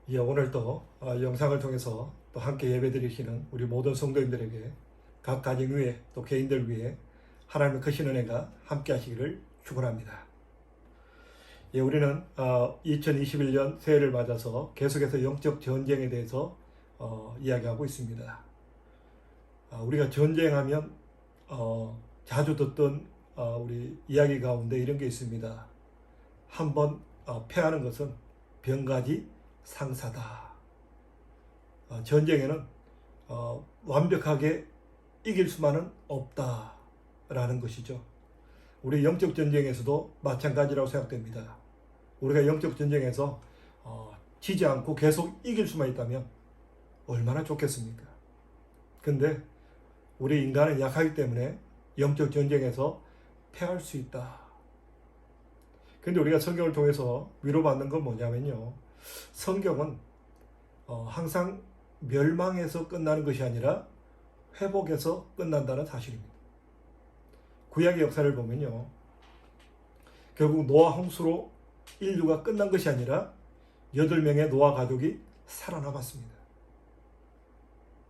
예, 오늘도 영상을 통해서 또 함께 예배드리시는 우리 모든 성도님들에게 각 가정 위에 또 개인들 위해 하나님의 크신 은혜가 함께 하시기를 축원합니다. 예, 우리는 2021년 새해를 맞아서 계속해서 영적 전쟁에 대해서 이야기하고 있습니다. 우리가 전쟁하면 자주 듣던 우리 이야기 가운데 이런 게 있습니다. 한번 패하는 것은 병가지 상사다. 전쟁에는 완벽하게 이길 수만은 없다라는 것이죠. 우리 영적 전쟁에서도 마찬가지라고 생각됩니다. 우리가 영적 전쟁에서 지지 않고 계속 이길 수만 있다면 얼마나 좋겠습니까? 근데 우리 인간은 약하기 때문에 영적 전쟁에서 패할 수 있다. 근데 우리가 성경을 통해서 위로받는 건 뭐냐면요. 성경은 항상 멸망에서 끝나는 것이 아니라 회복에서 끝난다는 사실입니다. 구약의 역사를 보면요. 결국 노아 홍수로 인류가 끝난 것이 아니라 8명의 노아 가족이 살아남았습니다.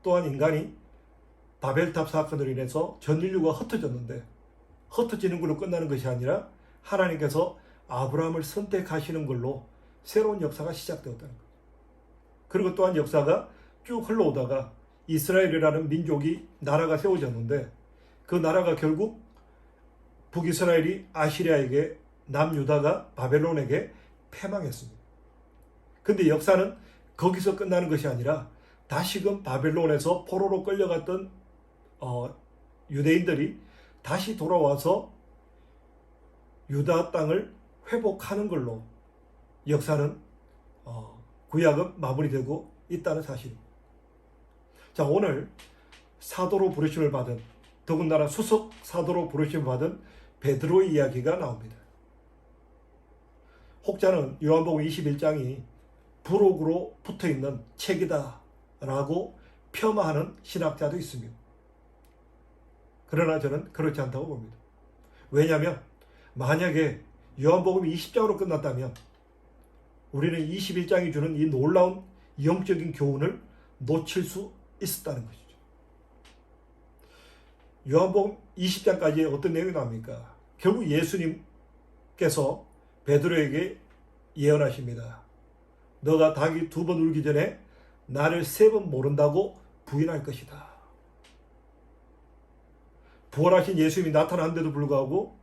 또한 인간이 바벨탑 사건으로 인해서 전 인류가 흩어졌는데 흩어지는 걸로 끝나는 것이 아니라 하나님께서 아브라함을 선택하시는 걸로 새로운 역사가 시작되었다는 거죠. 그리고 또한 역사가 쭉 흘러오다가 이스라엘이라는 민족이 나라가 세워졌는데 그 나라가 결국 북이스라엘이 아시리아에게 남유다가 바벨론에게 패망했습니다. 근데 역사는 거기서 끝나는 것이 아니라 다시금 바벨론에서 포로로 끌려갔던 유대인들이 다시 돌아와서 유다 땅을 회복하는 걸로 역사는 구약은 마무리되고 있다는 사실입니다. 자, 오늘 사도로 부르심을 받은, 더군다나 수석 사도로 부르심을 받은 베드로의 이야기가 나옵니다. 혹자는 요한복음 21장이 부록으로 붙어있는 책이다 라고 폄하하는 신학자도 있습니다. 그러나 저는 그렇지 않다고 봅니다. 왜냐하면 만약에 요한복음이 20장으로 끝났다면 우리는 21장이 주는 이 놀라운 영적인 교훈을 놓칠 수 있었다는 것이죠. 요한복음 20장까지 어떤 내용이 나옵니까? 결국 예수님께서 베드로에게 예언하십니다. 너가 닭이 2번 울기 전에 나를 3번 모른다고 부인할 것이다. 부활하신 예수님이 나타났는데도 불구하고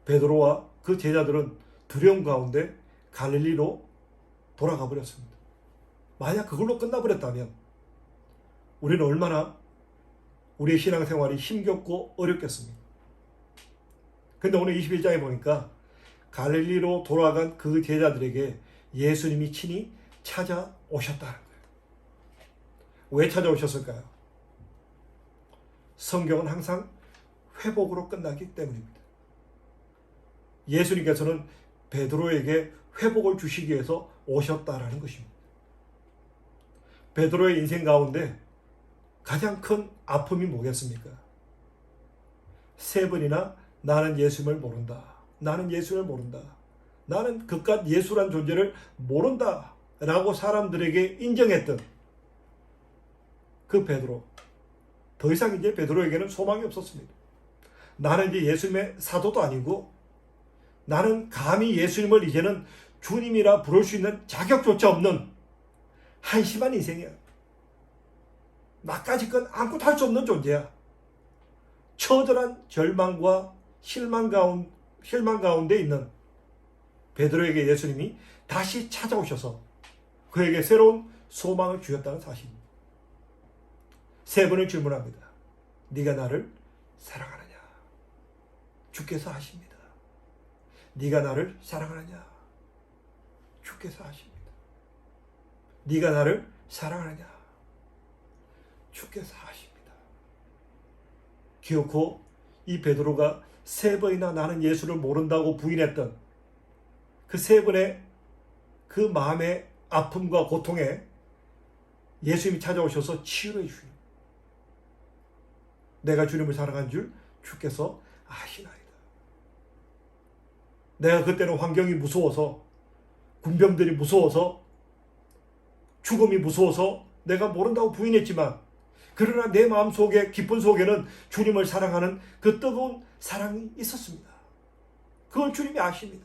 베드로와 그 제자들은 두려움 가운데 갈릴리로 돌아가 버렸습니다. 만약 그걸로 끝나버렸다면 우리는 얼마나 우리의 신앙생활이 힘겹고 어렵겠습니까? 근데 오늘 21장에 보니까 갈릴리로 돌아간 그 제자들에게 예수님이 친히 찾아오셨다는 거예요. 왜 찾아오셨을까요? 성경은 항상 회복으로 끝나기 때문입니다. 예수님께서는 베드로에게 회복을 주시기 위해서 오셨다라는 것입니다. 베드로의 인생 가운데 가장 큰 아픔이 뭐겠습니까? 3번이나 나는 예수님을 모른다. 나는 예수를 모른다. 나는 그깟 예수란 존재를 모른다. 라고 사람들에게 인정했던 그 베드로. 더 이상 이제 베드로에게는 소망이 없었습니다. 나는 이제 예수님의 사도도 아니고 나는 감히 예수님을 이제는 주님이라 부를 수 있는 자격조차 없는 한심한 인생이야. 나까지건 아무것도 할 수 없는 존재야. 처절한 절망과 실망 가운데 있는 베드로에게 예수님이 다시 찾아오셔서 그에게 새로운 소망을 주셨다는 사실입니다. 3번을 질문합니다. 네가 나를 사랑하느냐? 주께서 하십니다. 네가 나를 사랑하느냐? 주께서 하십니다. 네가 나를 사랑하느냐? 주께서 하십니다. 기어코 이 베드로가 3번이나 나는 예수를 모른다고 부인했던 그 3번의 그 마음의 아픔과 고통에 예수님이 찾아오셔서 치유해 주시는, 내가 주님을 사랑한 줄 주께서 아시나이다. 내가 그때는 환경이 무서워서, 군병들이 무서워서 죽음이 무서워서 내가 모른다고 부인했지만 그러나 내 마음속에 깊은 속에는 주님을 사랑하는 그 뜨거운 사랑이 있었습니다. 그걸 주님이 아십니다.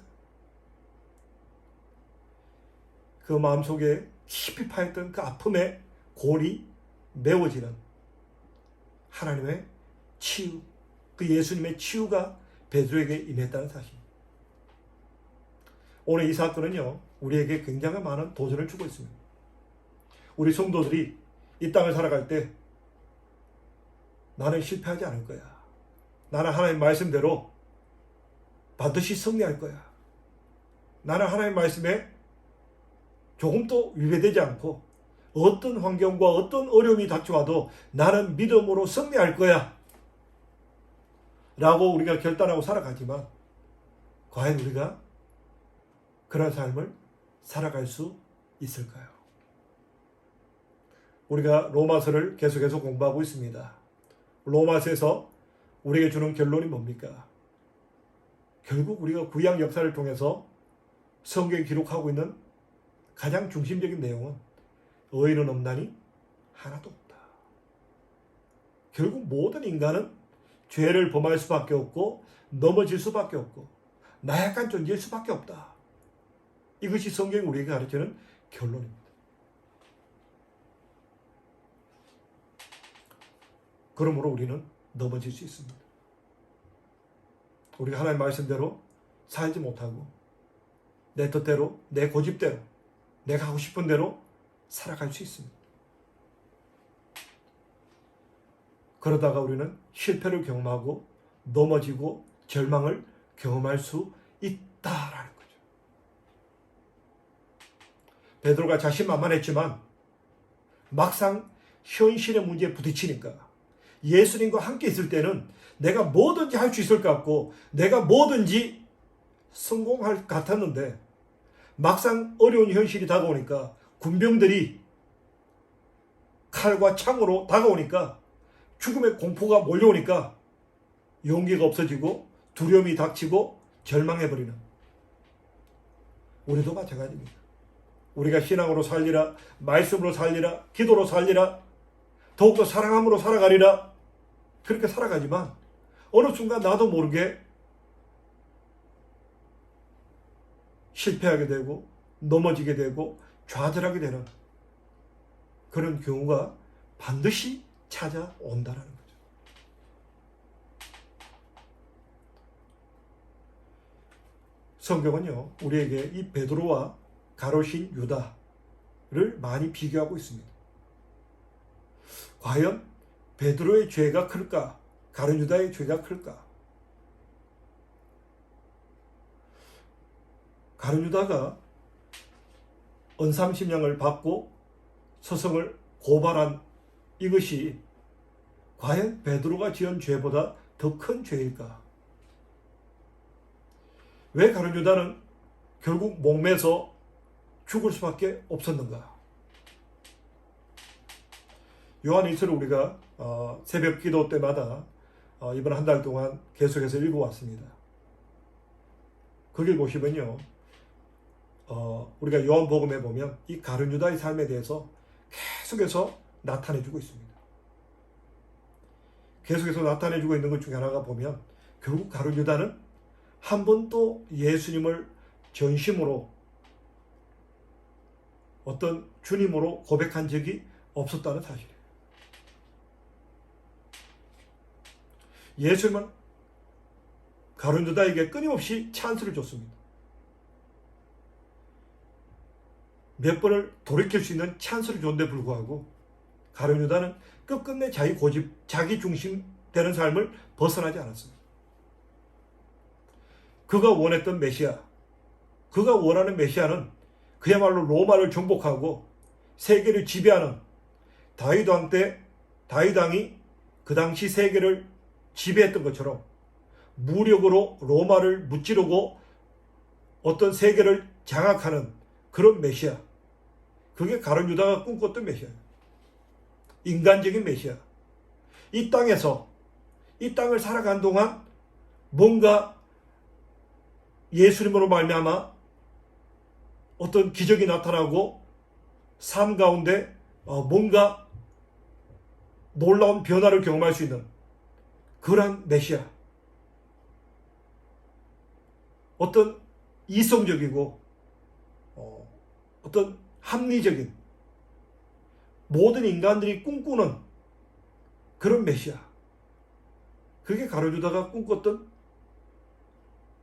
그 마음속에 깊이 파였던 그 아픔의 골이 메워지는 하나님의 치유, 그 예수님의 치유가 베드로에게 임했다는 사실입니다. 오늘 이 사건은요, 우리에게 굉장히 많은 도전을 주고 있습니다. 우리 성도들이 이 땅을 살아갈 때 나는 실패하지 않을 거야. 나는 하나님 말씀대로 반드시 승리할 거야. 나는 하나님 말씀에 조금도 위배되지 않고 어떤 환경과 어떤 어려움이 닥쳐와도 나는 믿음으로 승리할 거야. 라고 우리가 결단하고 살아가지만 과연 우리가 그런 삶을 살아갈 수 있을까요? 우리가 로마서를 계속해서 공부하고 있습니다. 로마서에서 우리에게 주는 결론이 뭡니까? 결국 우리가 구약 역사를 통해서 성경에 기록하고 있는 가장 중심적인 내용은 의인은 없나니 하나도 없다. 결국 모든 인간은 죄를 범할 수밖에 없고 넘어질 수밖에 없고 나약한 존재일 수밖에 없다. 이것이 성경이 우리에게 가르치는 결론입니다. 그러므로 우리는 넘어질 수 있습니다. 우리가 하나님 말씀대로 살지 못하고 내 뜻대로, 내 고집대로, 내가 하고 싶은 대로 살아갈 수 있습니다. 그러다가 우리는 실패를 경험하고 넘어지고 절망을 경험할 수 있다라는 거죠. 베드로가 자신만만했지만 막상 현실의 문제에 부딪히니까 예수님과 함께 있을 때는 내가 뭐든지 할 수 있을 것 같고 내가 뭐든지 성공할 것 같았는데 막상 어려운 현실이 다가오니까 군병들이 칼과 창으로 다가오니까 죽음의 공포가 몰려오니까 용기가 없어지고 두려움이 닥치고 절망해버리는, 우리도 마찬가지입니다. 우리가 신앙으로 살리라, 말씀으로 살리라, 기도로 살리라, 더욱더 사랑함으로 살아가리라, 그렇게 살아가지만 어느 순간 나도 모르게 실패하게 되고 넘어지게 되고 좌절하게 되는 그런 경우가 반드시 찾아온다는 거죠. 성경은요, 우리에게 이 베드로와 가롯인 유다를 많이 비교하고 있습니다. 과연 베드로의 죄가 클까? 가룟 유다의 죄가 클까? 가룟 유다가 언삼십냥을 받고 서성을 고발한 이것이 과연 베드로가 지은 죄보다 더 큰 죄일까? 왜 가룟 유다는 결국 목매서 죽을 수밖에 없었는가? 요한일서를 우리가 새벽 기도 때마다 이번 한 달 동안 계속해서 읽어왔습니다. 거길 보시면요, 우리가 요한복음에 보면 이 가룟 유다의 삶에 대해서 계속해서 나타내주고 있습니다. 계속해서 나타내주고 있는 것 중에 하나가 보면 결국 가룟 유다는 한 번도 예수님을 전심으로 어떤 주님으로 고백한 적이 없었다는 사실이에요. 예수님은 가룟 유다에게 끊임없이 찬스를 줬습니다. 몇 번을 돌이킬 수 있는 찬스를 줬는데 불구하고 가룟 유다는 끝끝내 자기 고집, 자기 중심 되는 삶을 벗어나지 않았습니다. 그가 원했던 메시아, 그가 원하는 메시아는 그야말로 로마를 정복하고 세계를 지배하는 다윗 왕 때 다윗 왕이 그 당시 세계를 지배했던 것처럼 무력으로 로마를 무찌르고 어떤 세계를 장악하는 그런 메시아, 그게 가룟 유다가 꿈꿨던 메시아예요. 인간적인 메시아. 이 땅에서 이 땅을 살아간 동안 뭔가 예수님으로 말미암아 어떤 기적이 나타나고 삶 가운데 뭔가 놀라운 변화를 경험할 수 있는 그러한 메시아. 어떤 이성적이고 어떤 합리적인 모든 인간들이 꿈꾸는 그런 메시아. 그게 가룟유다가 꿈꿨던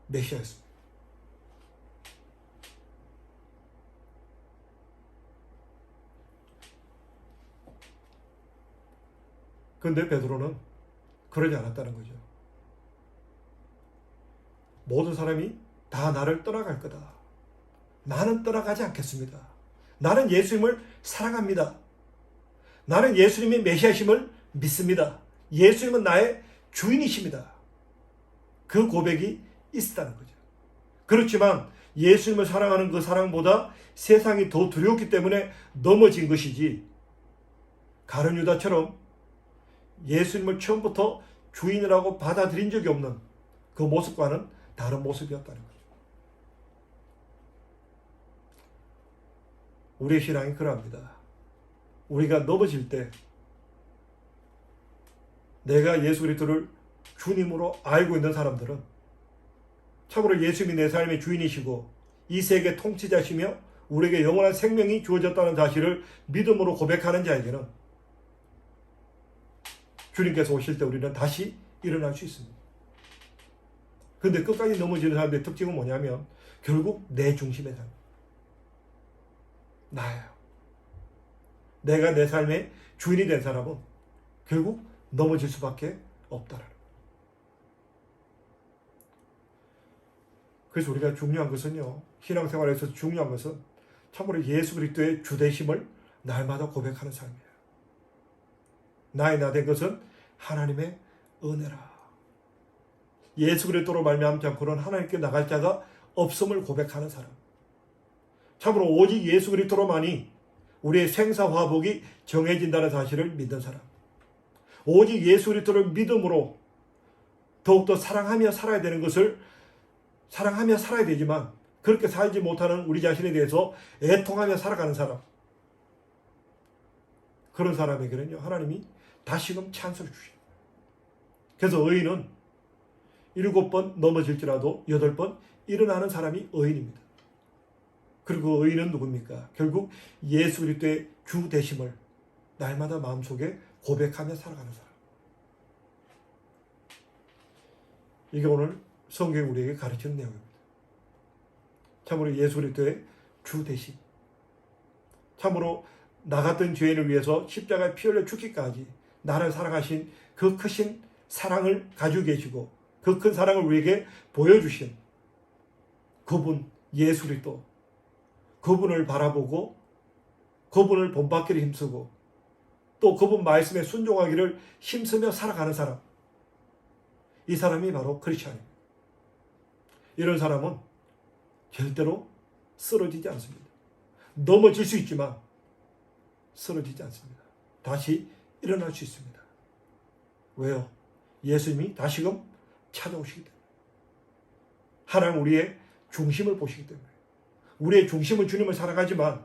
메시아였습니다. 그런데 베드로는 그러지 않았다는 거죠. 모든 사람이 다 나를 떠나갈 거다. 나는 떠나가지 않겠습니다. 나는 예수님을 사랑합니다. 나는 예수님의 메시아심을 믿습니다. 예수님은 나의 주인이십니다. 그 고백이 있었다는 거죠. 그렇지만 예수님을 사랑하는 그 사랑보다 세상이 더 두려웠기 때문에 넘어진 것이지, 가룟유다처럼 예수님을 처음부터 주인이라고 받아들인 적이 없는 그 모습과는 다른 모습이었다는 거죠. 우리의 신앙이 그러합니다. 우리가 넘어질 때 내가 예수 그리스도를 주님으로 알고 있는 사람들은 참으로 예수님이 내 삶의 주인이시고 이 세계 통치자시며 우리에게 영원한 생명이 주어졌다는 사실을 믿음으로 고백하는 자에게는 주님께서 오실 때 우리는 다시 일어날 수 있습니다. 그런데 끝까지 넘어지는 사람들의 특징은 뭐냐면 결국 내 중심에 삽니다. 나예요. 내가 내 삶의 주인이 된 사람은 결국 넘어질 수밖에 없다라는 거예요. 그래서 우리가 중요한 것은요, 신앙생활에서 중요한 것은 참으로 예수 그리스도의 주되심을 날마다 고백하는 삶이에요. 나의 나 된 것은 하나님의 은혜라. 예수 그리스도로 말미암지 않고는 하나님께 나갈 자가 없음을 고백하는 사람. 참으로 오직 예수 그리스도로만이 우리의 생사화복이 정해진다는 사실을 믿는 사람. 오직 예수 그리스도를 믿음으로 더욱더 사랑하며 살아야 되는 것을 사랑하며 살아야 되지만 그렇게 살지 못하는 우리 자신에 대해서 애통하며 살아가는 사람. 그런 사람에게는요, 하나님이 다시금 찬스를 주십니다. 그래서 의인은 7번 넘어질지라도 8번 일어나는 사람이 의인입니다. 그리고 의인은 누굽니까? 결국 예수 그리스도의 주 되심을 날마다 마음속에 고백하며 살아가는 사람. 이게 오늘 성경이 우리에게 가르치는 내용입니다. 참으로 예수 그리스도의 주 되심. 참으로 나 같은 죄인을 위해서 십자가에 피 흘려 죽기까지 나를 사랑하신 그 크신 사랑을 가지고 계시고 그 큰 사랑을 우리에게 보여주신 그분 예수 그리스도, 그분을 바라보고 그분을 본받기를 힘쓰고 또 그분 말씀에 순종하기를 힘쓰며 살아가는 사람. 이 사람이 바로 크리스찬입니다. 이런 사람은 절대로 쓰러지지 않습니다. 넘어질 수 있지만 쓰러지지 않습니다. 다시 일어날 수 있습니다. 왜요? 예수님이 다시금 찾아오시기 때문에. 하나님 우리의 중심을 보시기 때문에. 우리의 중심은 주님을 사랑하지만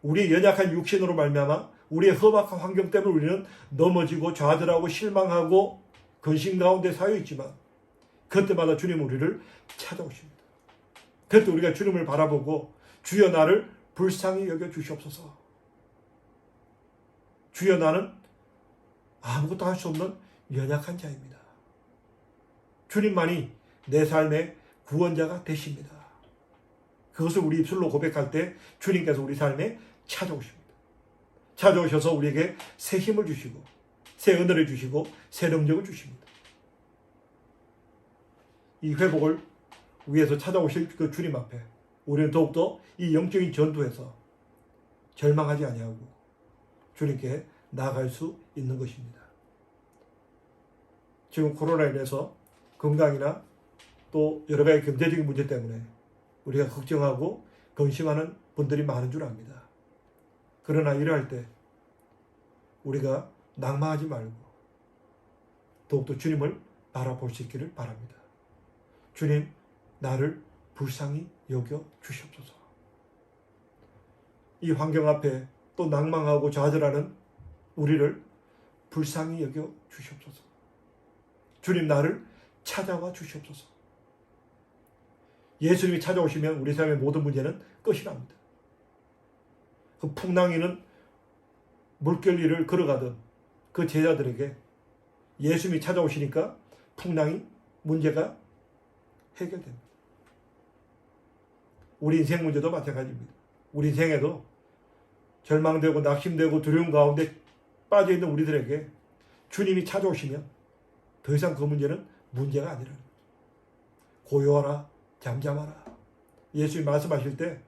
우리의 연약한 육신으로 말미암아 우리의 험악한 환경 때문에 우리는 넘어지고 좌절하고 실망하고 근심 가운데 사여 있지만 그때마다 주님은 우리를 찾아오십니다. 그때 우리가 주님을 바라보고 주여 나를 불쌍히 여겨 주시옵소서. 주여 나는 아무것도 할 수 없는 연약한 자입니다. 주님만이 내 삶의 구원자가 되십니다. 그것을 우리 입술로 고백할 때 주님께서 우리 삶에 찾아오십니다. 찾아오셔서 우리에게 새 힘을 주시고 새 은혜를 주시고 새 능력을 주십니다. 이 회복을 위해서 찾아오실 그 주님 앞에 우리는 더욱더 이 영적인 전투에서 절망하지 아니하고 주님께 나아갈 수 있는 것입니다. 지금 코로나로 인해서 건강이나 또 여러 가지 경제적인 문제 때문에 우리가 걱정하고 근심하는 분들이 많은 줄 압니다. 그러나 이러할 때 우리가 낙마하지 말고 더욱더 주님을 바라볼 수 있기를 바랍니다. 주님, 나를 불쌍히 여겨 주시옵소서. 이 환경 앞에 또 낭망하고 좌절하는 우리를 불쌍히 여겨 주시옵소서. 주님, 나를 찾아와 주시옵소서. 예수님이 찾아오시면 우리 삶의 모든 문제는 끝이 납니다. 그 풍랑이는 물결 위를 걸어가던 그 제자들에게 예수님이 찾아오시니까 풍랑이 문제가 해결됩니다. 우리 인생 문제도 마찬가지입니다. 우리 인생에도 절망되고 낙심되고 두려움 가운데 빠져있는 우리들에게 주님이 찾아오시면 더 이상 그 문제는 문제가 아니라는 거죠. 고요하라, 잠잠하라. 예수님이 말씀하실 때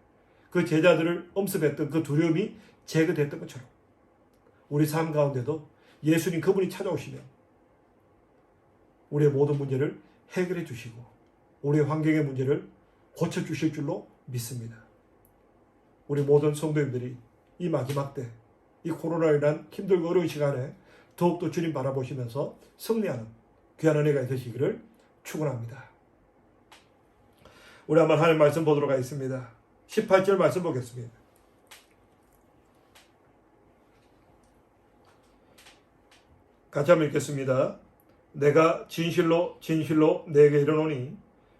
그 제자들을 엄습했던 그 두려움이 제거됐던 것처럼 우리 삶 가운데도 예수님 그분이 찾아오시면 우리의 모든 문제를 해결해 주시고 우리의 환경의 문제를 고쳐주실 줄로 믿습니다. 우리 모든 성도님들이 이 마지막 때, 이 코로나로 인한 힘들고 어려운 시간에 더욱더 주님 바라보시면서 승리하는 귀한 은혜가 있으시기를 축원합니다. 우리 한번 하나님 말씀 보도록 하겠습니다. 18절 말씀 보겠습니다. 같이 한번 읽겠습니다. 내가 진실로 진실로 내게 이르노니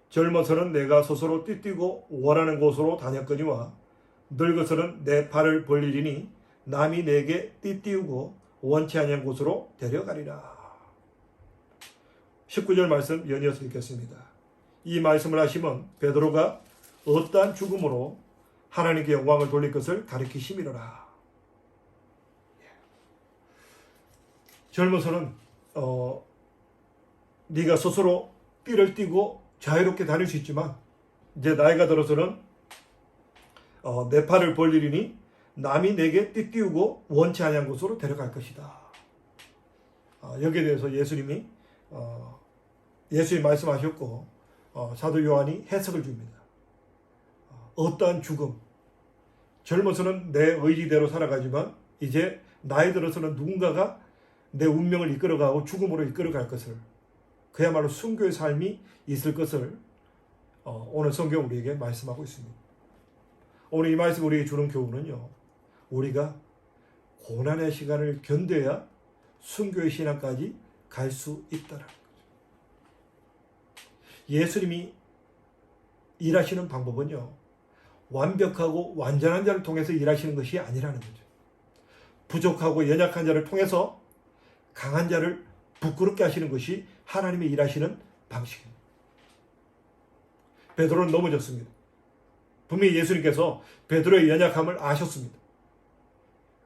젊어서는 내가 스스로 띠뛰고 원하는 곳으로 다녔거니와 늙어서는 내 팔을 벌리리니 남이 내게 띠띠우고 원치 아니한 곳으로 데려가리라. 19절 말씀 연이어서 읽겠습니다. 이 말씀을 하시면 베드로가 어떠한 죽음으로 하나님께 영광을 돌릴 것을 가르치심이로라. 젊어서는 네가 스스로 띠를 띠고 자유롭게 다닐 수 있지만 이제 나이가 들어서는 내 팔을 벌리리니 남이 내게 띠띠우고 원치 아니한 곳으로 데려갈 것이다. 여기에 대해서 예수님이 말씀하셨고 사도 요한이 해석을 줍니다. 어떠한 죽음, 젊어서는 내 의지대로 살아가지만 이제 나이 들어서는 누군가가 내 운명을 이끌어가고 죽음으로 이끌어갈 것을, 그야말로 순교의 삶이 있을 것을 오늘 성경 우리에게 말씀하고 있습니다. 오늘 이 말씀 우리에게 주는 교훈은요, 우리가 고난의 시간을 견뎌야 순교의 신앙까지 갈 수 있다는 거죠. 예수님이 일하시는 방법은요, 완벽하고 완전한 자를 통해서 일하시는 것이 아니라는 거죠. 부족하고 연약한 자를 통해서 강한 자를 부끄럽게 하시는 것이 하나님의 일하시는 방식입니다. 베드로는 넘어졌습니다. 분명히 예수님께서 베드로의 연약함을 아셨습니다.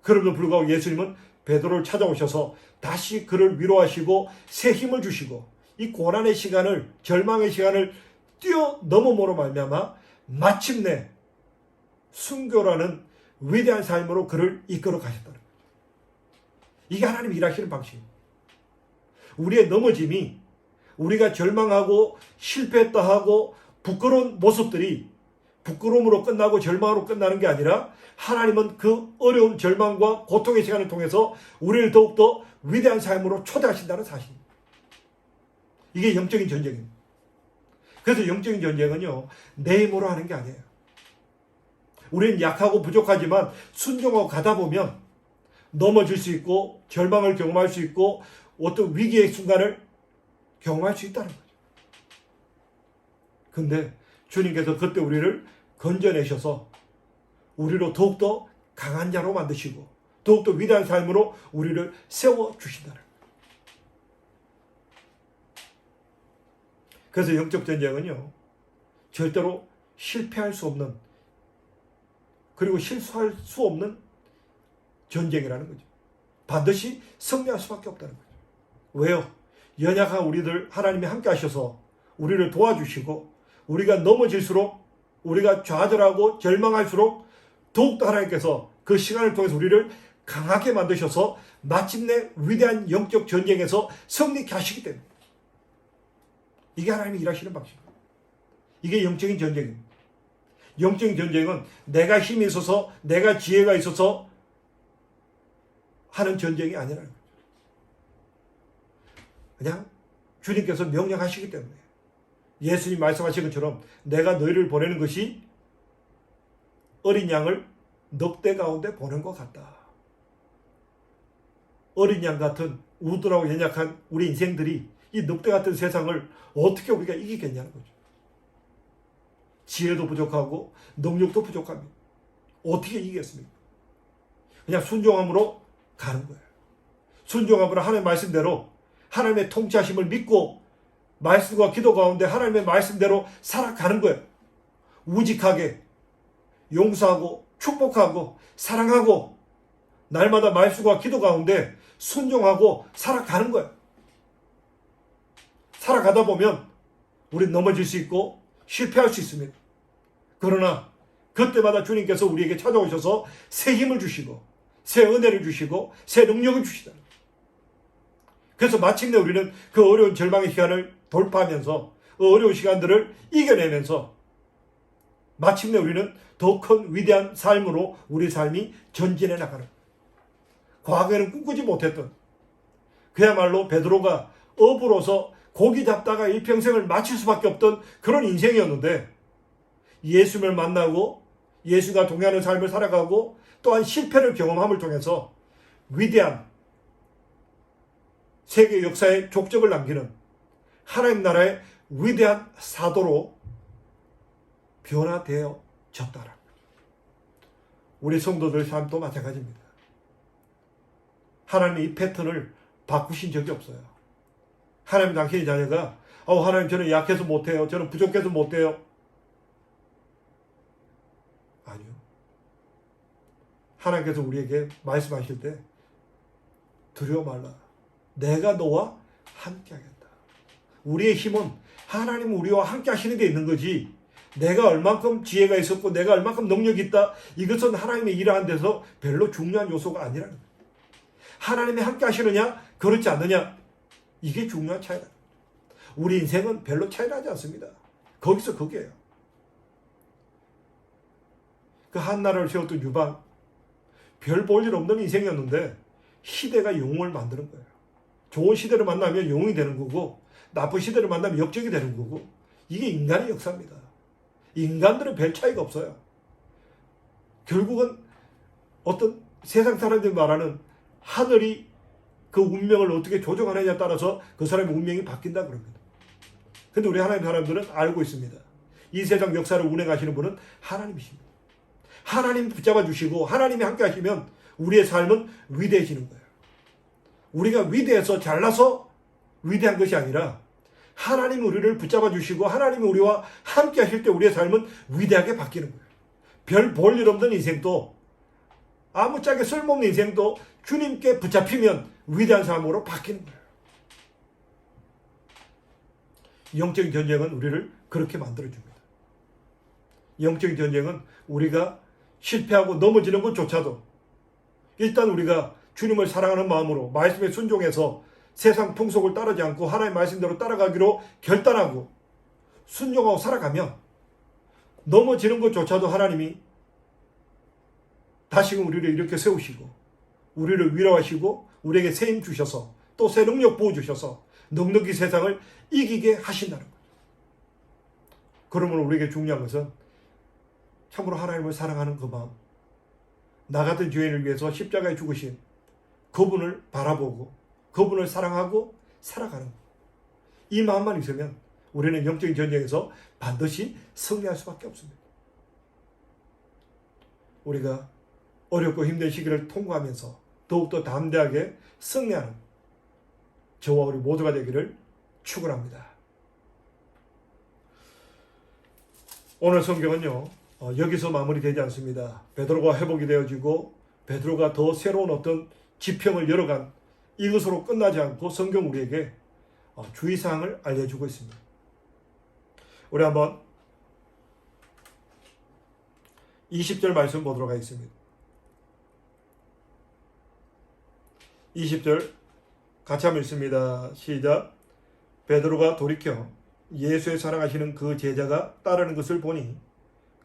그럼에도 불구하고 예수님은 베드로를 찾아오셔서 다시 그를 위로하시고 새 힘을 주시고 이 고난의 시간을, 절망의 시간을 뛰어넘음으로 말미암아 마침내 순교라는 위대한 삶으로 그를 이끌어 가셨다는 거죠. 이게 하나님 일하시는 방식입니다. 우리의 넘어짐이, 우리가 절망하고 실패했다 하고 부끄러운 모습들이 부끄러움으로 끝나고 절망으로 끝나는 게 아니라 하나님은 그 어려운 절망과 고통의 시간을 통해서 우리를 더욱더 위대한 삶으로 초대하신다는 사실입니다. 이게 영적인 전쟁입니다. 그래서 영적인 전쟁은요, 내 힘으로 하는 게 아니에요. 우리는 약하고 부족하지만 순종하고 가다 보면 넘어질 수 있고 절망을 경험할 수 있고 어떤 위기의 순간을 경험할 수 있다는 거죠. 근데 주님께서 그때 우리를 건져내셔서 우리로 더욱더 강한 자로 만드시고 더욱더 위대한 삶으로 우리를 세워주신다는 거예요. 그래서 영적 전쟁은요, 절대로 실패할 수 없는, 그리고 실수할 수 없는 전쟁이라는 거죠. 반드시 승리할 수밖에 없다는 거죠. 왜요? 연약한 우리들 하나님이 함께 하셔서 우리를 도와주시고 우리가 넘어질수록, 우리가 좌절하고 절망할수록 더욱더 하나님께서 그 시간을 통해서 우리를 강하게 만드셔서 마침내 위대한 영적 전쟁에서 승리케 하시기 때문에 이게 하나님이 일하시는 방식입니다. 이게 영적인 전쟁입니다. 영적인 전쟁은 내가 힘이 있어서, 내가 지혜가 있어서 하는 전쟁이 아니라는 거죠. 그냥 주님께서 명령하시기 때문에 예수님 말씀하신 것처럼 내가 너희를 보내는 것이 어린 양을 넉대 가운데 보낸 것 같다. 어린 양 같은 우둔하고 연약한 우리 인생들이 이 늑대 같은 세상을 어떻게 우리가 이기겠냐는 거죠. 지혜도 부족하고 능력도 부족합니다. 어떻게 이기겠습니까? 그냥 순종함으로 가는 거예요. 순종함으로 하나님의 말씀대로 하나님의 통치하심을 믿고 말씀과 기도 가운데 하나님의 말씀대로 살아가는 거예요. 우직하게 용서하고 축복하고 사랑하고 날마다 말씀과 기도 가운데 순종하고 살아가는 거예요. 살아가다 보면 우리는 넘어질 수 있고 실패할 수 있습니다. 그러나 그때마다 주님께서 우리에게 찾아오셔서 새 힘을 주시고 새 은혜를 주시고 새 능력을 주시다. 그래서 마침내 우리는 그 어려운 절망의 시간을 돌파하면서 어려운 시간들을 이겨내면서 마침내 우리는 더 큰 위대한 삶으로 우리 삶이 전진해 나가는 거예요. 과거에는 꿈꾸지 못했던 그야말로 베드로가 어부로서 고기 잡다가 일평생을 마칠 수밖에 없던 그런 인생이었는데 예수를 만나고 예수가 동행하는 삶을 살아가고 또한 실패를 경험함을 통해서 위대한 세계 역사에 족적을 남기는 하나님 나라의 위대한 사도로 변화되어졌다라는 거죠. 우리 성도들 삶도 마찬가지입니다. 하나님이 이 패턴을 바꾸신 적이 없어요. 하나님 당신의 자녀가 하나님 저는 약해서 못해요. 저는 부족해서 못해요. 아니요. 하나님께서 우리에게 말씀하실 때 두려워 말라. 내가 너와 함께 하겠다. 우리의 힘은 하나님 우리와 함께 하시는 게 있는 거지 내가 얼만큼 지혜가 있었고 내가 얼만큼 능력이 있다 이것은 하나님의 일하는 데서 별로 중요한 요소가 아니라는 거예요. 하나님이 함께 하시느냐 그렇지 않느냐 이게 중요한 차이다. 우리 인생은 별로 차이 나지 않습니다. 거기서 거기에요. 그 한나라를 세웠던 유방 별 볼 일 없는 인생이었는데 시대가 영웅을 만드는 거예요. 좋은 시대를 만나면 영웅이 되는 거고 나쁜 시대를 만나면 역적이 되는 거고 이게 인간의 역사입니다. 인간들은 별 차이가 없어요. 결국은 어떤 세상 사람들이 말하는 하늘이 그 운명을 어떻게 조정하느냐에 따라서 그 사람의 운명이 바뀐다 그럽니다. 근데 우리 하나님 사람들은 알고 있습니다. 이 세상 역사를 운행하시는 분은 하나님이십니다. 하나님이 붙잡아 주시고 하나님이 함께 하시면 우리의 삶은 위대해지는 거예요. 우리가 위대해서 잘나서 위대한 것이 아니라 하나님이 우리를 붙잡아 주시고 하나님이 우리와 함께 하실 때 우리의 삶은 위대하게 바뀌는 거예요. 별 볼 일 없는 인생도 아무짝에 쓸모없는 인생도 주님께 붙잡히면 위대한 삶으로 바뀌는 거예요. 영적인 전쟁은 우리를 그렇게 만들어줍니다. 영적인 전쟁은 우리가 실패하고 넘어지는 것조차도 일단 우리가 주님을 사랑하는 마음으로 말씀에 순종해서 세상 풍속을 따르지 않고 하나님의 말씀대로 따라가기로 결단하고 순종하고 살아가면 넘어지는 것조차도 하나님이 다시금 우리를 이렇게 세우시고 우리를 위로하시고 우리에게 새 힘 주셔서 또 새 능력 부어주셔서 넉넉히 세상을 이기게 하신다는 거예요. 그러므로 우리에게 중요한 것은 참으로 하나님을 사랑하는 그 마음, 나 같은 죄인을 위해서 십자가에 죽으신 그분을 바라보고 그분을 사랑하고 살아가는 것. 이 마음만 있으면 우리는 영적인 전쟁에서 반드시 승리할 수밖에 없습니다. 우리가 어렵고 힘든 시기를 통과하면서 더욱더 담대하게 승리하는 저와 우리 모두가 되기를 축원합니다. 오늘 성경은요 여기서 마무리되지 않습니다. 베드로가 회복이 되어지고 베드로가 더 새로운 어떤 지평을 열어간 이것으로 끝나지 않고 성경 우리에게 주의사항을 알려주고 있습니다. 우리 한번 20절 말씀 보도록 하겠습니다. 20절 같이 한번 읽습니다. 시작. 베드로가 돌이켜 예수의 사랑하시는 그 제자가 따르는 것을 보니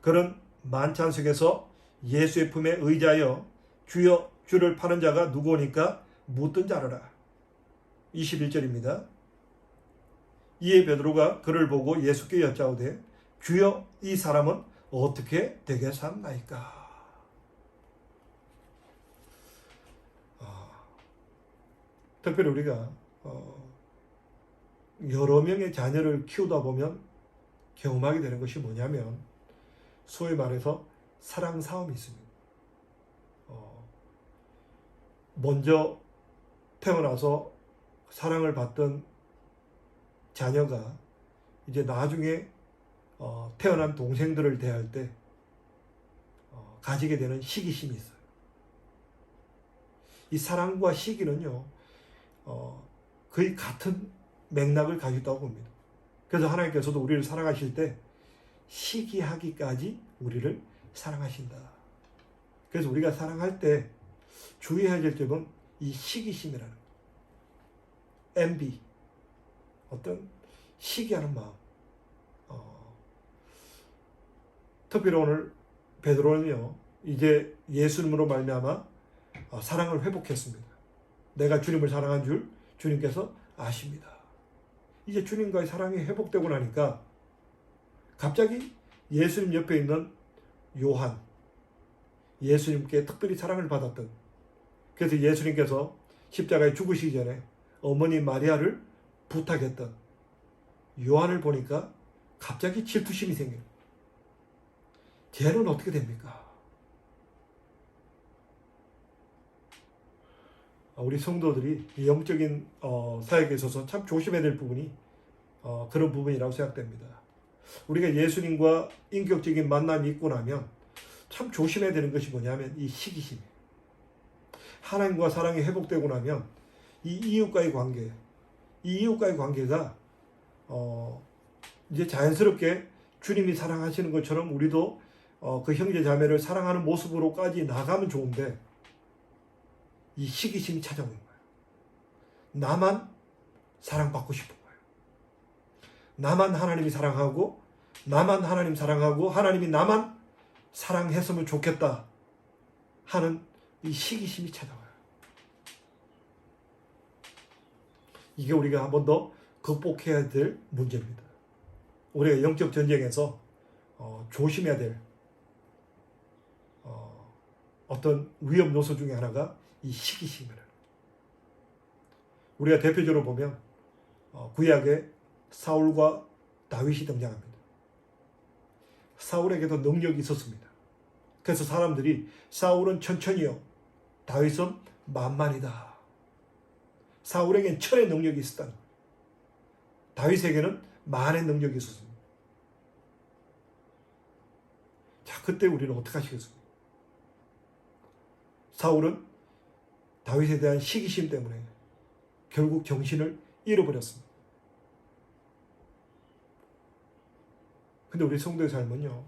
그는 만찬석에서 예수의 품에 의지하여 주여 주를 파는 자가 누구오니까 묻던 자라라. 21절입니다. 이에 베드로가 그를 보고 예수께 여짜오되 주여 이 사람은 어떻게 되겠사옵나이까. 특별히 우리가 여러 명의 자녀를 키우다 보면 경험하게 되는 것이 뭐냐면 소위 말해서 사랑 싸움이 있습니다. 먼저 태어나서 사랑을 받던 자녀가 이제 나중에 태어난 동생들을 대할 때 가지게 되는 시기심이 있어요. 이 사랑과 시기는요, 거의 같은 맥락을 가지고 있다고 봅니다. 그래서 하나님께서도 우리를 사랑하실 때 시기하기까지 우리를 사랑하신다. 그래서 우리가 사랑할 때 주의해야 될 점은 이 시기심이라는 거예요. envy, 어떤 시기하는 마음. 특별히 오늘 베드로는요, 이제 예수님으로 말미암아 사랑을 회복했습니다. 내가 주님을 사랑한 줄 주님께서 아십니다. 이제 주님과의 사랑이 회복되고 나니까 갑자기 예수님 옆에 있는 요한, 예수님께 특별히 사랑을 받았던, 그래서 예수님께서 십자가에 죽으시기 전에 어머니 마리아를 부탁했던 요한을 보니까 갑자기 질투심이 생겨요. 쟤는 어떻게 됩니까? 우리 성도들이 영적인 사역에 있어서 참 조심해야 될 부분이 그런 부분이라고 생각됩니다. 우리가 예수님과 인격적인 만남이 있고 나면 참 조심해야 되는 것이 뭐냐면 이 시기심. 하나님과 사랑이 회복되고 나면 이 이웃과의 관계가 이제 자연스럽게 주님이 사랑하시는 것처럼 우리도 그 형제 자매를 사랑하는 모습으로까지 나가면 좋은데 이 시기심이 찾아오는 거예요. 나만 사랑받고 싶은 거예요. 나만 하나님이 사랑하고 나만 하나님 사랑하고 하나님이 나만 사랑했으면 좋겠다 하는 이 시기심이 찾아와요. 이게 우리가 한 번 더 극복해야 될 문제입니다. 우리가 영적 전쟁에서 조심해야 될 어떤 위험 요소 중에 하나가 이 시기심이라는 거예요. 우리가 대표적으로 보면 구약에 사울과 다윗이 등장합니다. 사울에게도 능력이 있었습니다. 그래서 사람들이 사울은 천천히요, 다윗은 만만이다. 사울에게는 천의 능력이 있었다는 거예요. 다윗에게는 만의 능력이 있었습니다. 자, 그때 우리는 어떻게 하시겠습니까? 사울은 다윗에 대한 시기심 때문에 결국 정신을 잃어버렸습니다. 근데 우리 성도의 삶은요,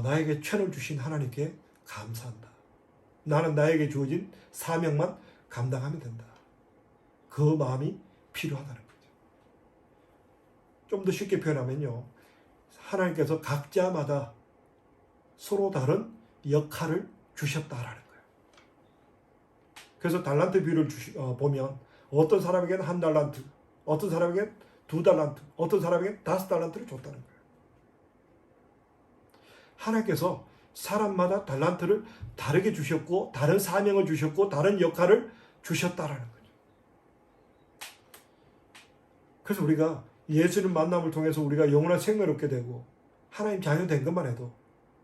나에게 천을 주신 하나님께 감사한다. 나는 나에게 주어진 사명만 감당하면 된다. 그 마음이 필요하다는 거죠. 좀 더 쉽게 표현하면요, 하나님께서 각자마다 서로 다른 역할을 주셨다라는 거예요. 그래서 달란트 비율을 보면 어떤 사람에게는 1달란트, 어떤 사람에게는 2달란트, 어떤 사람에게는 5달란트를 줬다는 거예요. 하나님께서 사람마다 달란트를 다르게 주셨고 다른 사명을 주셨고 다른 역할을 주셨다라는 거죠. 그래서 우리가 예수님 만남을 통해서 우리가 영원한 생명을 얻게 되고 하나님 자녀 된 것만 해도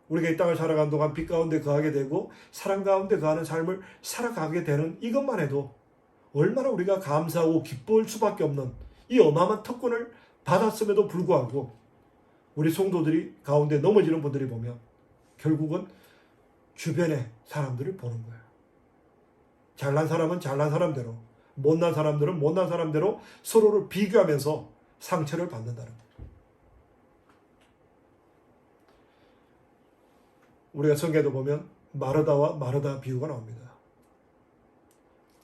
우리가 이 땅을 살아가는 동안 빛 가운데 거하게 되고 사랑 가운데 거하는 삶을 살아가게 되는 이것만 해도 얼마나 우리가 감사하고 기쁠 수밖에 없는 이 어마어마한 특권을 받았음에도 불구하고 우리 성도들이 가운데 넘어지는 분들이 보면 결국은 주변의 사람들을 보는 거예요. 잘난 사람은 잘난 사람대로, 못난 사람들은 못난 사람대로 서로를 비교하면서 상처를 받는다는 거예요. 우리가 성경에도 보면 마르다와 마르다 비유가 나옵니다.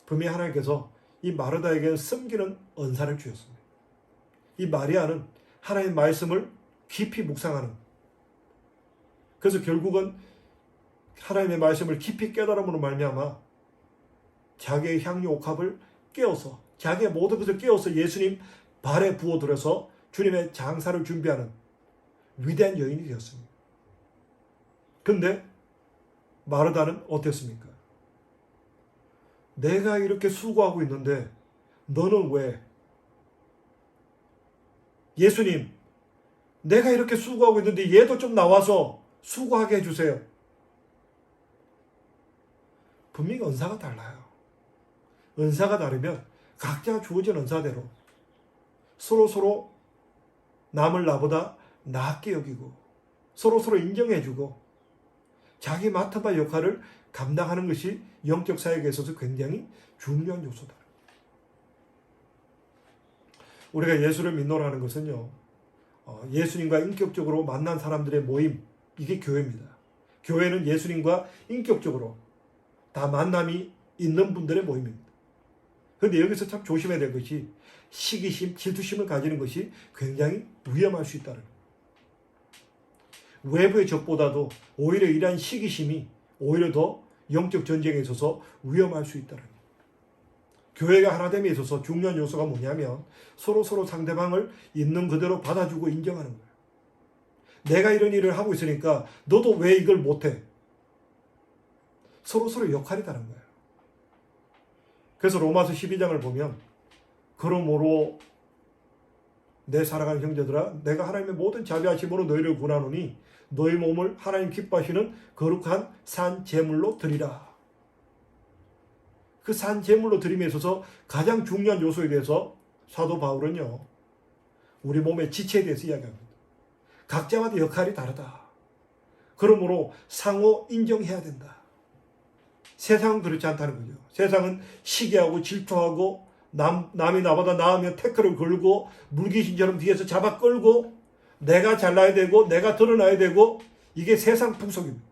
분명히 하나님께서 이 마르다에게는 섬기는 은사를 주셨습니다. 이 마리아는 하나님의 말씀을 깊이 묵상하는, 그래서 결국은 하나님의 말씀을 깊이 깨달음으로 말미암아 자기의 향유 옥합을 깨워서 자기의 모든 것을 깨워서 예수님 발에 부어들여서 주님의 장사를 준비하는 위대한 여인이 되었습니다. 그런데 마르다는 어땠습니까? 내가 이렇게 수고하고 있는데 너는 왜? 예수님, 내가 이렇게 수고하고 있는데 얘도 좀 나와서 수고하게 해주세요. 분명히 은사가 달라요. 은사가 다르면 각자 주어진 은사대로 서로 남을 나보다 낫게 여기고 서로 인정해주고 자기 맡은 바 역할을 감당하는 것이 영적 사역에 있어서 굉장히 중요한 요소다. 우리가 예수를 믿노라는 것은요, 예수님과 인격적으로 만난 사람들의 모임, 이게 교회입니다. 교회는 예수님과 인격적으로 다 만남이 있는 분들의 모임입니다. 그런데 여기서 참 조심해야 될 것이 시기심, 질투심을 가지는 것이 굉장히 위험할 수 있다는 거예요. 외부의 적보다도 오히려 이러한 시기심이 오히려 더 영적 전쟁에 있어서 위험할 수 있다는 거예요. 교회가 하나됨에 있어서 중요한 요소가 뭐냐면 서로 상대방을 있는 그대로 받아주고 인정하는 거예요. 내가 이런 일을 하고 있으니까 너도 왜 이걸 못해? 서로 역할이 다른 거예요. 그래서 로마서 12장을 보면 그러므로 내 사랑하는 형제들아 내가 하나님의 모든 자비하심으로 너희를 구하노니 너희 몸을 하나님 기뻐하시는 거룩한 산 제물로 드리라. 그 산 제물로 드림에 있어서 가장 중요한 요소에 대해서 사도 바울은요, 우리 몸의 지체에 대해서 이야기합니다. 각자마다 역할이 다르다. 그러므로 상호 인정해야 된다. 세상은 그렇지 않다는 거죠. 세상은 시기하고 질투하고 남이 나보다 나으면 태클을 걸고 물귀신처럼 뒤에서 잡아 끌고 내가 잘나야 되고 내가 드러나야 되고 이게 세상 풍속입니다.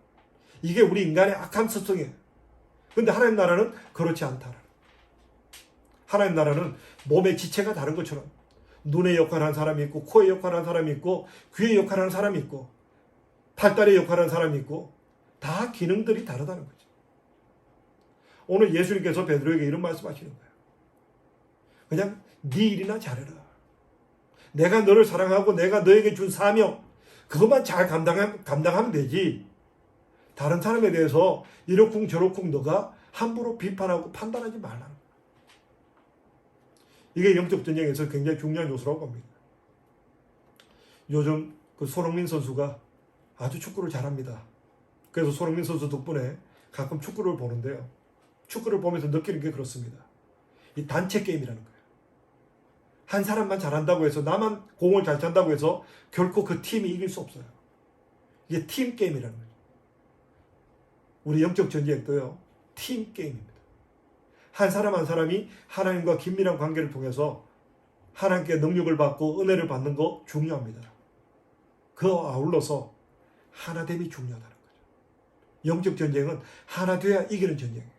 이게 우리 인간의 악한 습성이에요. 그런데 하나님 나라는 그렇지 않다. 하나님 나라는 몸의 지체가 다른 것처럼 눈의 역할을 하는 사람이 있고 코의 역할을 하는 사람이 있고 귀의 역할을 하는 사람이 있고 팔다리의 역할을 하는 사람이 있고 다 기능들이 다르다는 거죠. 오늘 예수님께서 베드로에게 이런 말씀하시는 거예요. 그냥 네 일이나 잘해라. 내가 너를 사랑하고 내가 너에게 준 사명 그것만 잘 감당하면 되지. 다른 사람에 대해서 이러쿵 저러쿵 너가 함부로 비판하고 판단하지 말라는 거예요. 이게 영적 전쟁에서 굉장히 중요한 요소라고 봅니다. 요즘 그 손흥민 선수가 아주 축구를 잘합니다. 그래서 손흥민 선수 덕분에 가끔 축구를 보는데요. 축구를 보면서 느끼는 게 그렇습니다. 이 단체 게임이라는 거예요. 한 사람만 잘한다고 해서 나만 공을 잘 찬다고 해서 결코 그 팀이 이길 수 없어요. 이게 팀 게임이라는 거예요. 우리 영적 전쟁도요. 팀 게임입니다. 한 사람 한 사람이 하나님과 긴밀한 관계를 통해서 하나님께 능력을 받고 은혜를 받는 거 중요합니다. 그와 아울러서 하나됨이 중요하다는 거죠. 영적 전쟁은 하나 돼야 이기는 전쟁이에요.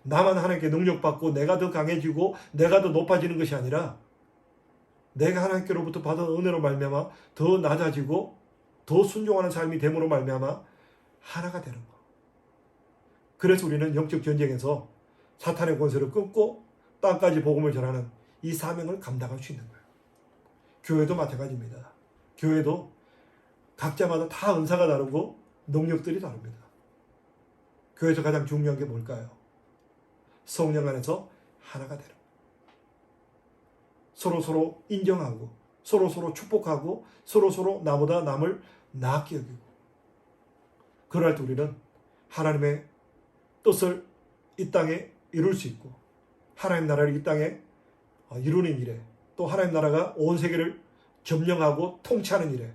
나만 하나님께 능력받고 내가 더 강해지고 내가 더 높아지는 것이 아니라 내가 하나님께로부터 받은 은혜로 말미암아 더 낮아지고 더 순종하는 삶이 됨으로 말미암아 하나가 되는 거. 그래서 우리는 영적 전쟁에서 사탄의 권세를 끊고 땅까지 복음을 전하는 이 사명을 감당할 수 있는 거예요. 교회도 마찬가지입니다. 교회도 각자마다 다 은사가 다르고 능력들이 다릅니다. 교회에서 가장 중요한 게 뭘까요? 성령 안에서 하나가 되는 거예요. 서로 인정하고 서로 축복하고 서로 나보다 남을 나게 여기고 그럴 때 우리는 하나님의 뜻을 이 땅에 이룰 수 있고 하나님 나라를 이 땅에 이루는 일에 또 하나님 나라가 온 세계를 점령하고 통치하는 일에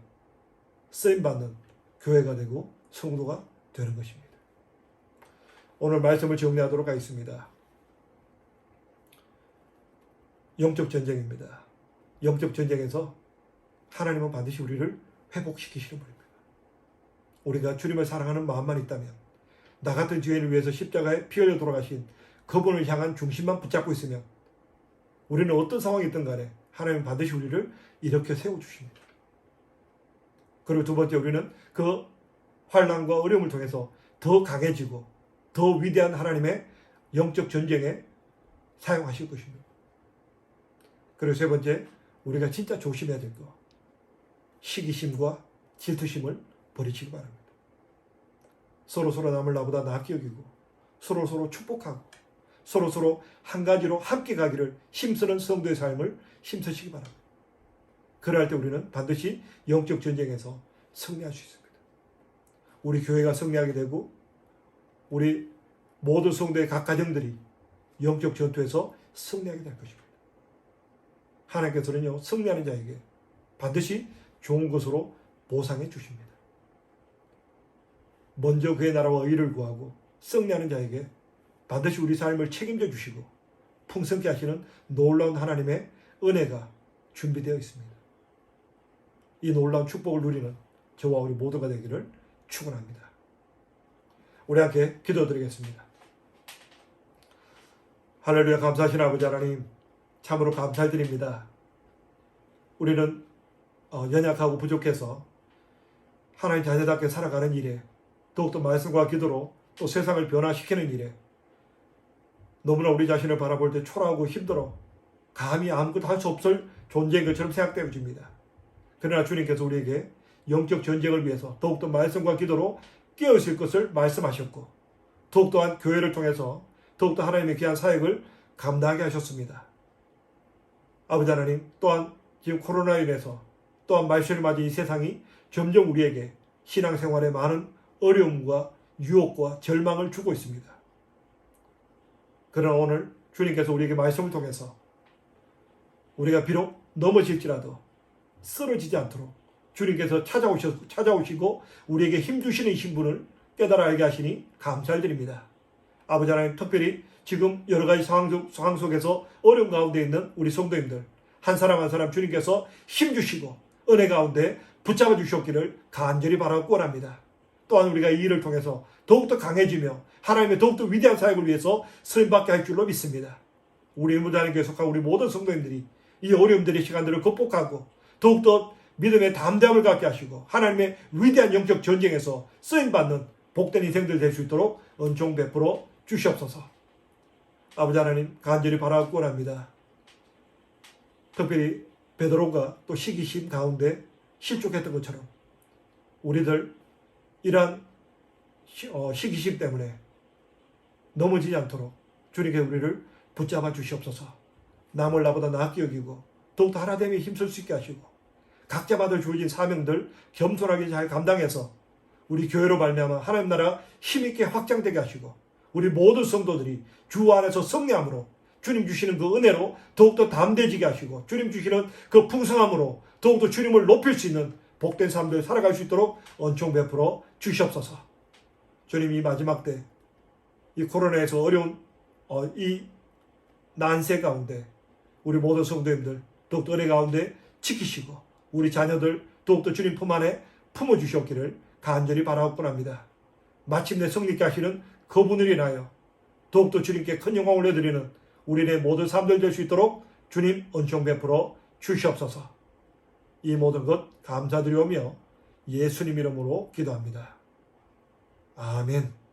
쓰임받는 교회가 되고 성도가 되는 것입니다. 오늘 말씀을 정리하도록 하겠습니다. 영적 전쟁입니다. 영적 전쟁에서 하나님은 반드시 우리를 회복시키시는 분입니다. 우리가 주님을 사랑하는 마음만 있다면 나 같은 죄인을 위해서 십자가에 피 흘려 돌아가신 그분을 향한 중심만 붙잡고 있으면 우리는 어떤 상황이 있든 간에 하나님은 반드시 우리를 이렇게 세워주십니다. 그리고 두 번째 우리는 그 환난과 어려움을 통해서 더 강해지고 더 위대한 하나님의 영적 전쟁에 사용하실 것입니다. 그리고 세 번째 우리가 진짜 조심해야 될 거 시기심과 질투심을 버리시기 바랍니다. 서로 남을 나보다 낫게 여기고 서로 축복하고 서로 한 가지로 함께 가기를 힘쓰는 성도의 삶을 힘쓰시기 바랍니다. 그럴 때 우리는 반드시 영적 전쟁에서 승리할 수 있습니다. 우리 교회가 승리하게 되고 우리 모든 성도의 각 가정들이 영적 전투에서 승리하게 될 것입니다. 하나님께서는요, 승리하는 자에게 반드시 좋은 것으로 보상해 주십니다. 먼저 그의 나라와 의를 구하고 승리하는 자에게 반드시 우리 삶을 책임져 주시고 풍성케 하시는 놀라운 하나님의 은혜가 준비되어 있습니다. 이 놀라운 축복을 누리는 저와 우리 모두가 되기를 축원합니다. 우리 함께 기도드리겠습니다. 할렐루야. 감사하신 아버지 하나님, 참으로 감사드립니다. 우리는 연약하고 부족해서 하나님 자녀답게 살아가는 일에, 더욱더 말씀과 기도로 또 세상을 변화시키는 일에 너무나 우리 자신을 바라볼 때 초라하고 힘들어 감히 아무것도 할 수 없을 존재인 것처럼 생각되어집니다. 그러나 주님께서 우리에게 영적 전쟁을 위해서 더욱더 말씀과 기도로 깨어있을 것을 말씀하셨고, 더욱 또한 교회를 통해서 더욱더 하나님의 귀한 사역을 감당하게 하셨습니다. 아버지 하나님, 또한 지금 코로나로 인해서 또한 말씀을 맞은 이 세상이 점점 우리에게 신앙생활에 많은 어려움과 유혹과 절망을 주고 있습니다. 그러나 오늘 주님께서 우리에게 말씀을 통해서 우리가 비록 넘어질지라도 쓰러지지 않도록 주님께서 찾아오시고 우리에게 힘주시는 신분을 깨달아 알게 하시니 감사드립니다. 아버지 하나님, 특별히 지금 여러 가지 상황 속에서 어려움 가운데 있는 우리 성도님들 한 사람 한 사람 주님께서 힘주시고 은혜 가운데 붙잡아 주셨기를 간절히 바라고 원합니다. 또한 우리가 이 일을 통해서 더욱더 강해지며 하나님의 더욱더 위대한 사역을 위해서 쓰임받게 할 줄로 믿습니다. 우리 무단에게 속한 우리 모든 성도님들이 이 어려움들의 시간들을 극복하고 더욱더 믿음의 담대함을 갖게 하시고 하나님의 위대한 영적 전쟁에서 쓰임받는 복된 인생들 될 수 있도록 은총 베풀어 주시옵소서. 아버지 하나님, 간절히 바라고 원합니다. 특별히 베드로가 또 시기심 가운데 실족했던 것처럼 우리들 이러한 시기심 때문에 넘어지지 않도록 주님께 우리를 붙잡아 주시옵소서. 남을 나보다 낫게 여기고 더욱더 하나됨에 힘쓸 수 있게 하시고 각자 받을 주어진 사명들 겸손하게 잘 감당해서 우리 교회로 말미암아 하나님 나라 힘있게 확장되게 하시고 우리 모든 성도들이 주 안에서 승리함으로 주님 주시는 그 은혜로 더욱더 담대해지게 하시고 주님 주시는 그 풍성함으로 더욱더 주님을 높일 수 있는 복된 삶들 살아갈 수 있도록 은총 베풀어 주시옵소서. 주님, 이 마지막 때 이 코로나에서 어려운 이 난세 가운데 우리 모든 성도님들 더욱더 은혜 가운데 지키시고 우리 자녀들 더욱더 주님 품 안에 품어주셨기를 간절히 바라옵곤 합니다. 마침내 성립케 하시는 그분을 인하여 더욱더 주님께 큰 영광을 올려드리는 우리의 모든 삶들 될 수 있도록 주님 은총 베풀어 주시옵소서. 이 모든 것 감사드리오며 예수님 이름으로 기도합니다. 아멘.